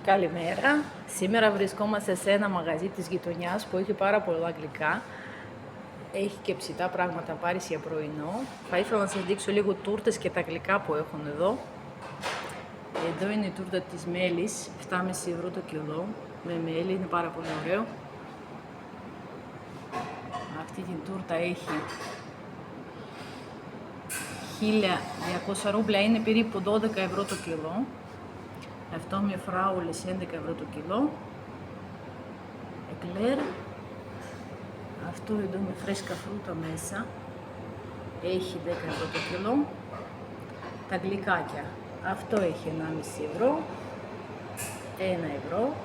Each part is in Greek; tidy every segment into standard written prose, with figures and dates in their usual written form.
Καλημέρα. Σήμερα βρισκόμαστε σε ένα μαγαζί της γειτονιάς που έχει πάρα πολλά γλυκά. Έχει και ψητά πράγματα πάρεις για πρωινό. Θα ήθελα να σας δείξω λίγο τούρτες και τα γλυκά που έχουν εδώ. Εδώ είναι η τούρτα της μέλης, 7,5 ευρώ το κιλό. Με μέλι, είναι πάρα πολύ ωραίο. Αυτή την τούρτα έχει 1.200 ρούμπλια, είναι περίπου 12 ευρώ το κιλό. Αυτό με φράουλες 11 ευρώ το κιλό. Εκλέρ. Αυτό εδώ με φρέσκα φρούτα μέσα έχει 10 ευρώ το κιλό. Τα γλυκάκια. Αυτό έχει 1,5 ευρώ. 1 ευρώ.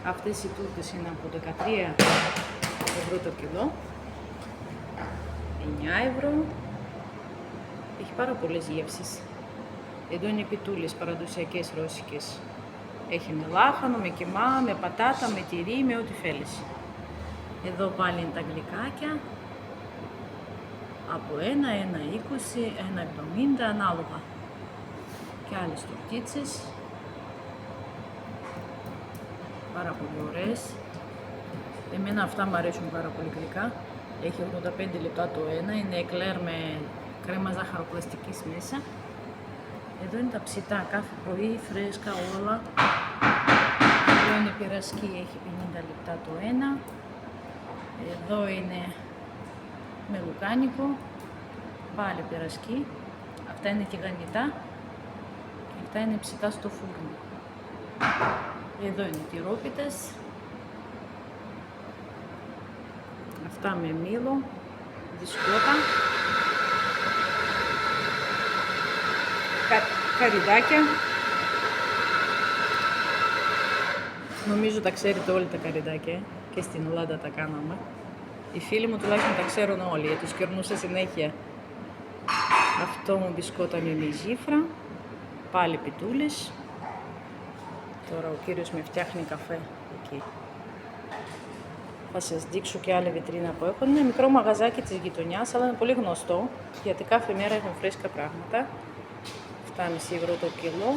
Αυτές οι τούρτες είναι από 13 ευρώ το κιλό. 9 ευρώ. Έχει πάρα πολλές γεύσεις. Εδώ είναι οι πιτούλες παραδοσιακές ρώσικες. Έχει με λάχανο, με κιμά, με πατάτα, με τυρί, με ό,τι θέλεις. Εδώ πάλι είναι τα γλυκάκια. Από 1, 1,20, 1,70 ανάλογα. Και άλλες τουρτίτσες. Πάρα πολύ ωραίες. Εμένα αυτά μου αρέσουν πάρα πολύ γλυκά. Έχει 85 λεπτά το ένα. Είναι εκλέρ με κρέμα ζάχαροπλαστικής μέσα. Εδώ είναι τα ψητά, κάθε πρωί, φρέσκα όλα. Εδώ είναι πειρασκή, έχει 50 λεπτά το ένα. Εδώ είναι με λουκάνικο, πάλι πειρασκή. Αυτά είναι τηγανιτά και αυτά είναι ψητά στο φούρνο. Εδώ είναι τυρόπιτες. Αυτά με μήλο, μπισκότα. Καρυδάκια. Νομίζω τα ξέρετε όλοι τα καρυδάκια και στην Ελλάδα τα κάναμε. Οι φίλοι μου τουλάχιστον τα ξέρουν όλοι, γιατί τους κερνούσα συνέχεια. Αυτό μου μπισκότα με μυζήφρα, πάλι πιτούλες. Τώρα ο κύριος με φτιάχνει καφέ εκεί. Θα σας δείξω και άλλη βιτρίνα που έχω. Είναι ένα μικρό μαγαζάκι της γειτονιάς, αλλά είναι πολύ γνωστό, γιατί κάθε μέρα έχουν φρέσκα πράγματα. 7,5 ευρώ το κιλό.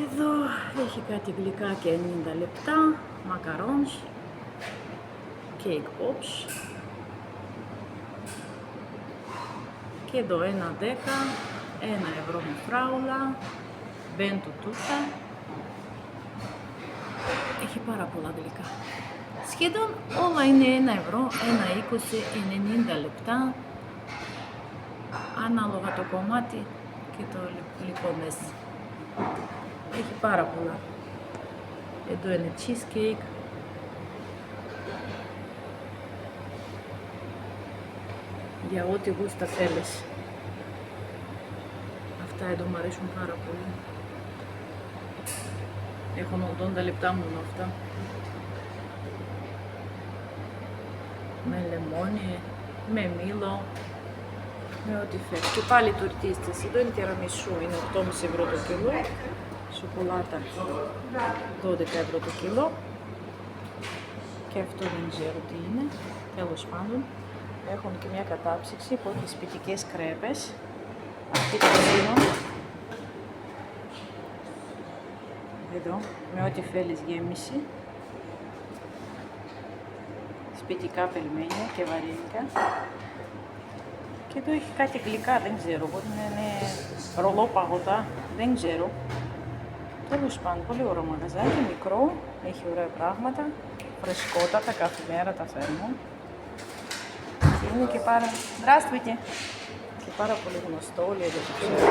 Εδώ έχει κάτι γλυκά και 90 λεπτά, μακαρόνς, cake pops. Και εδώ 1,10, 1 ευρώ με φράουλα, μπέντο τούτα. Έχει πάρα πολλά γλυκά. Σχεδόν όλα είναι 1 ευρώ, 1,20, 90 λεπτά. Ανάλογα το κομμάτι και το γλυκό μέσα. Έχει πάρα πολλά. Εδώ είναι cheesecake. Για ό,τι γούστα θέλεις. Αυτά εδώ μου αρέσουν πάρα πολύ. Έχουν 80 λεπτά μόνο αυτά. Με λεμόνι, με μήλο. Με ό,τι θέλει. Και πάλι τουρτίστες. Εδώ είναι τυραμισού, είναι 8,5 ευρώ το κιλό. Σοκολάτα 12 ευρώ το κιλό. Και αυτό δεν ξέρω τι είναι. Τέλος πάντων. Έχουν και μια κατάψυξη που έχει σπιτικές κρέπες. Αυτή το δίνω. Εδώ, με ό,τι θέλεις γέμιση. Σπιτικά πελμένια και βαρύγικα. Και εδώ έχει κάτι γλυκά, δεν ξέρω, μπορεί να είναι ρολό παγωτά, δεν ξέρω. Τέλος πάντων, πολύ ωραίο μαγαζάκι, μικρό, έχει ωραία πράγματα, φρεσκότατα, κάθε μέρα τα φέρνω. Και είναι και πάρα... Здравствуйте! Και πάρα πολύ γνωστό, όλοι εδώ το ξέρω.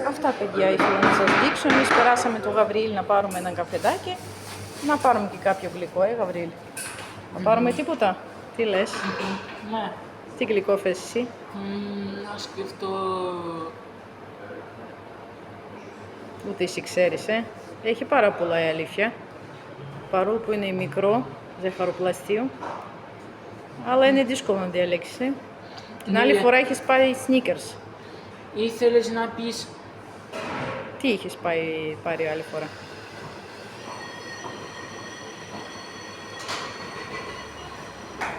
Αυτά παιδιά ήθελα να σας δείξω, εμείς περάσαμε το Γαβριήλ να πάρουμε έναν καφεδάκι. Να πάρουμε και κάποιο γλυκό, Γαβριήλ. Να πάρουμε τίποτα. Τι λες? Ναι. Τι γλυκό θες εσύ? Να σκεφτώ... Ούτε εσύ ξέρεις, Έχει πάρα πολλά η αλήθεια. Παρόλο που είναι μικρό, ζαχαροπλαστείο. Αλλά είναι δύσκολο να διαλέξεις, Την άλλη φορά έχεις πάρει sneakers. Ήθελες να πεις... Τι είχες πάρει άλλη φορά?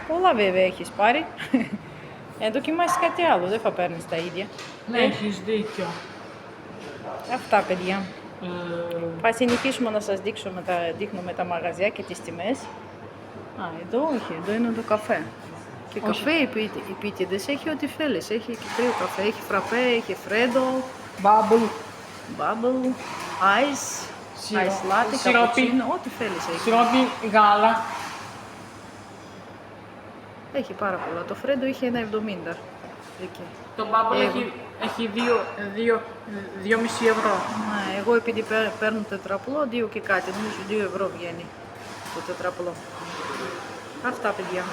Πολλά βέβαια έχεις πάρει. Δοκιμάσεις κάτι άλλο, δεν θα παίρνεις τα ίδια. Ναι, έχεις δίκιο. Αυτά, παιδιά. Ε, Θα συνεχίσουμε να σας δείχνουμε τα μαγαζιά και τις τιμές. Εδώ όχι, εδώ είναι το καφέ. Και Όχι. καφέ οι πίτιδες έχει ό,τι θέλεις. Έχει κυπρίο καφέ, έχει φραπέ, έχει φρέντο, Bubble. bubble, ice, ice latte, Σιρόπι. καπουτσίνο, ό,τι θέλεις έχει. Σιρόπι, γάλα. Έχει πάρα πολλά. Το φρέντο είχε 1,70 εκεί. Το Bubble Εγώ. έχει 2,5 ευρώ. Ναι, εγώ επειδή παίρνω τετραπλό, 2 και κάτι, νομίζω 2 ευρώ βγαίνει το τετραπλό. Αυτά, παιδιά.